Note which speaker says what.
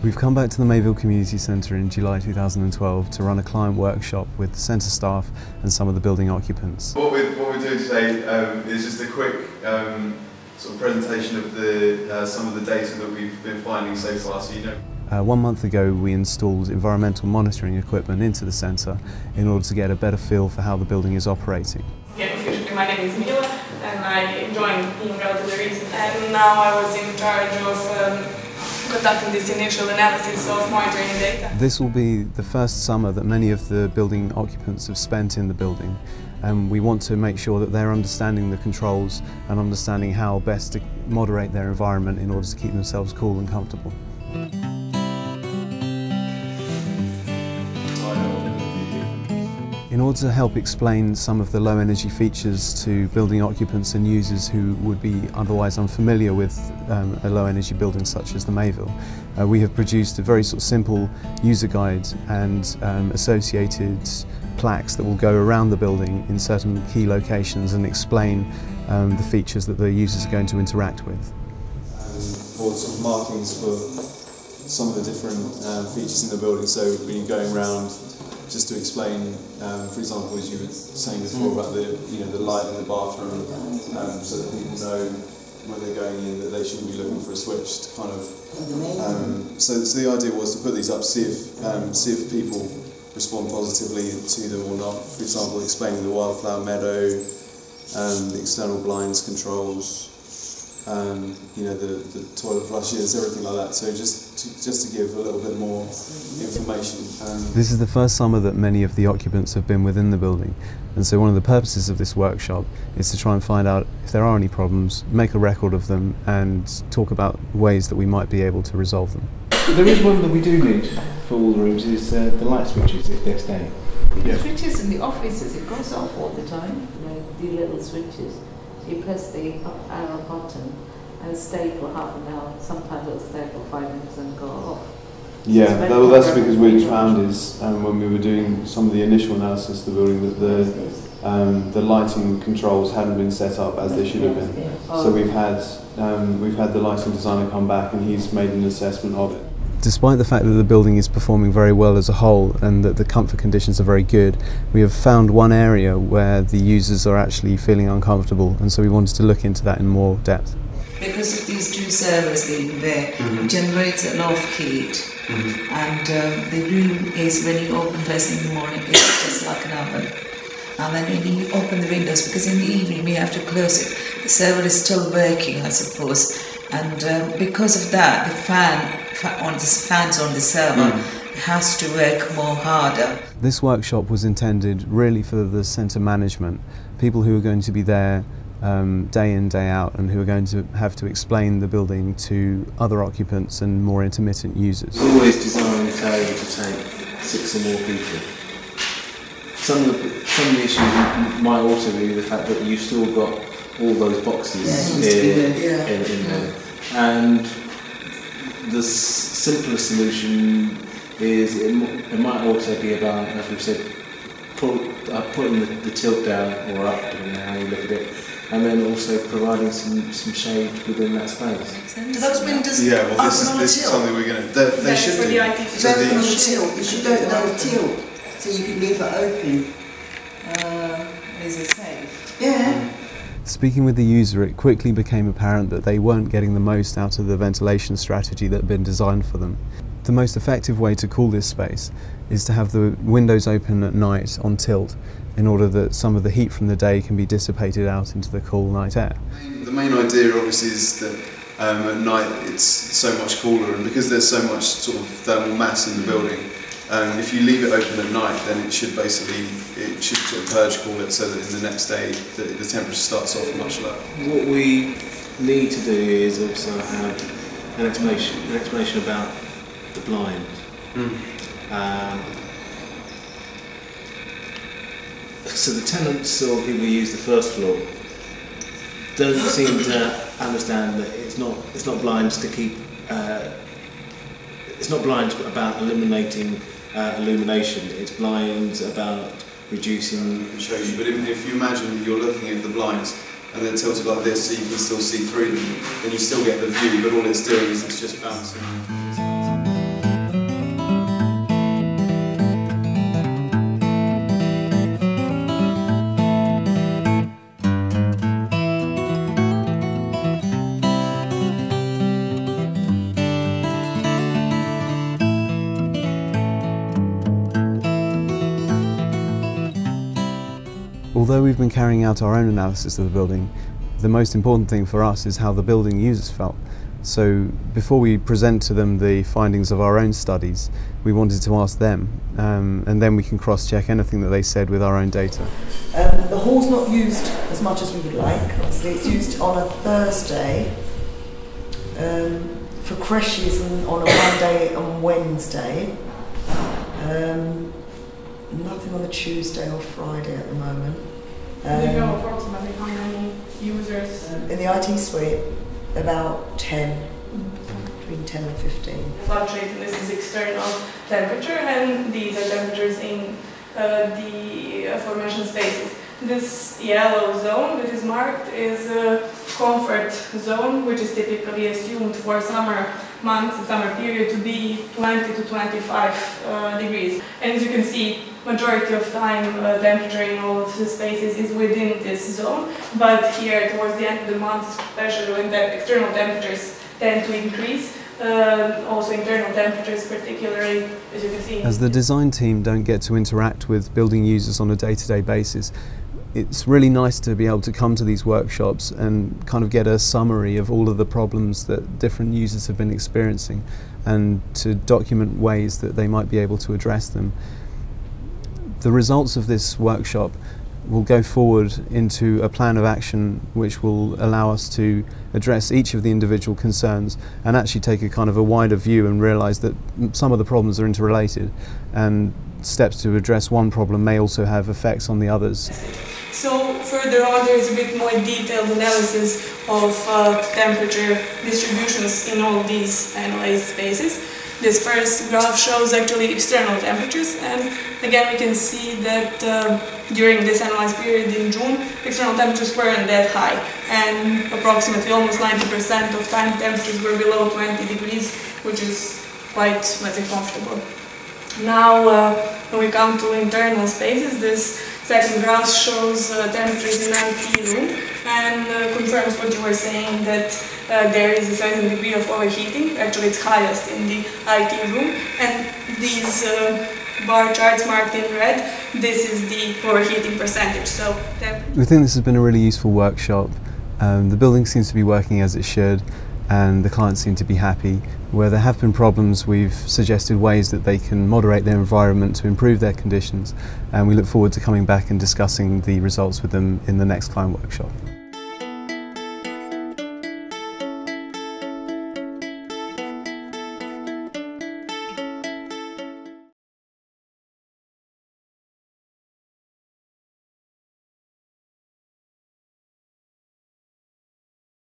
Speaker 1: We've come back to the Mayville Community Centre in July 2012 to run a client workshop with the centre staff and some of the building occupants.
Speaker 2: What we're doing today is just a quick sort of presentation of some of the data that we've been finding so far. So
Speaker 1: 1 month ago we installed environmental monitoring equipment into the centre in order to get a better feel for how the building is operating.
Speaker 3: Yeah, officially my name is Mila and I joined in relatively recently, and now I was in charge of conducting this initial analysis of monitoring data.
Speaker 1: This will be the first summer that many of the building occupants have spent in the building, and we want to make sure that they're understanding the controls and understanding how best to moderate their environment in order to keep themselves cool and comfortable. In order to help explain some of the low energy features to building occupants and users who would be otherwise unfamiliar with a low energy building such as the Mayville, we have produced a very sort of simple user guide and associated plaques that will go around the building in certain key locations and explain the features that the users are going to interact with.
Speaker 4: Or sort of markings for some of the different features in the building, so when you're going around, just to explain, for example, as you were saying before about the light in the bathroom, so that people know when they're going in that they shouldn't be looking for a switch to kind of. So the idea was to put these up, see if people respond positively to them or not. For example, explaining the wildflower meadow, the external blinds controls. The toilet flushes, everything like that. So just to give a little bit more information.
Speaker 1: This is the first summer that many of the occupants have been within the building, and so one of the purposes of this workshop is to try and find out if there are any problems, make a record of them, and talk about ways that we might be able to resolve them.
Speaker 5: There is one that we do need for all the rooms, is the light switches if they're staying.
Speaker 6: The switches in the offices, it goes off all the time. The little switches. You press the up arrow button and stay for half an hour. Sometimes it'll stay for 5 minutes and go off.
Speaker 5: Yeah, that's because we found is when we were doing some of the initial analysis of the building that the lighting controls hadn't been set up as they should have been. So we've had the lighting designer come back and he's made an assessment of it.
Speaker 1: Despite the fact that the building is performing very well as a whole and that the comfort conditions are very good, we have found one area where the users are actually feeling uncomfortable, and so we wanted to look into that in more depth.
Speaker 7: Because of these two servers being there, it generates a lot of heat, and the room is, when you open first in the morning, it's just like an oven. And then when you open the windows, because in the evening we have to close it, the server is still working, I suppose, and because of that, the fans on the server has to work more harder.
Speaker 1: This workshop was intended really for the centre management, people who are going to be there day in, day out, and who are going to have to explain the building to other occupants and more intermittent users.
Speaker 5: It's always designed to take 6 or more people. Some of the issues might also be the fact that you've still got all those boxes in there. And the simpler solution is it might also be about, as we've said, putting the tilt down or up, depending on how you look at it, and then also providing some shade within that space.
Speaker 7: Do those windows
Speaker 2: well, this is something we're going to. They should
Speaker 3: for
Speaker 2: do.
Speaker 3: the IT.
Speaker 7: It's open on the tilt. You should do it on the tilt, so you can leave it open. Is it safe? Yeah.
Speaker 1: Speaking with the user, it quickly became apparent that they weren't getting the most out of the ventilation strategy that had been designed for them. The most effective way to cool this space is to have the windows open at night on tilt, in order that some of the heat from the day can be dissipated out into the cool night air.
Speaker 2: The main idea obviously is that at night it's so much cooler, and because there's so much sort of thermal mass in the building, if you leave it open at night, then it should sort of purge cool it, so that in the next day the temperature starts off much lower.
Speaker 5: What we need to do is also have an explanation about the blind. So the tenants or people who use the first floor don't seem to understand that it's not blinds to keep. It's not blinds about eliminating illumination. It's blinds about reducing.
Speaker 2: Show you, but if you imagine that you're looking at the blinds and they're tilted like this, so you can still see through them, then you still get the view. But all it's doing is it's just bouncing.
Speaker 1: Although we've been carrying out our own analysis of the building, the most important thing for us is how the building users felt. So before we present to them the findings of our own studies, we wanted to ask them, and then we can cross-check anything that they said with our own data.
Speaker 8: The hall's not used as much as we would like. Obviously, it's used on a Thursday, for creches and on a Monday and Wednesday. Nothing on a Tuesday or Friday at the moment.
Speaker 3: Do you know approximately how many users?
Speaker 8: In the IT suite, about 10, between 10 and 15.
Speaker 3: Fluctuating, this is external temperature, and these are temperatures in the aforementioned spaces. This yellow zone that is marked is a comfort zone, which is typically assumed for summer months, the summer period, to be 20 to 25 degrees. And as you can see, majority of time temperature in all of the spaces is within this zone, but here towards the end of the month, especially when the external temperatures tend to increase, also internal temperatures particularly, as you can see.
Speaker 1: As the design team don't get to interact with building users on a day-to-day basis, it's really nice to be able to come to these workshops and kind of get a summary of all of the problems that different users have been experiencing and to document ways that they might be able to address them. The results of this workshop will go forward into a plan of action which will allow us to address each of the individual concerns and actually take a kind of a wider view and realise that some of the problems are interrelated, and steps to address one problem may also have effects on the others.
Speaker 3: So further on, there is a bit more detailed analysis of temperature distributions in all these analyzed spaces. This first graph shows actually external temperatures, and again we can see that during this analyzed period in June, external temperatures weren't that high, and approximately almost 90% of time temperatures were below 20 degrees, which is quite, let's say, comfortable. Now, when we come to internal spaces, this second graph shows temperatures in IT room and confirms what you were saying, that there is a certain degree of overheating. Actually, it's highest in the IT room, and these bar charts marked in red, this is the overheating percentage. So
Speaker 1: we think this has been a really useful workshop. The building seems to be working as it should, and the clients seem to be happy. Where there have been problems, we've suggested ways that they can moderate their environment to improve their conditions, and we look forward to coming back and discussing the results with them in the next client workshop.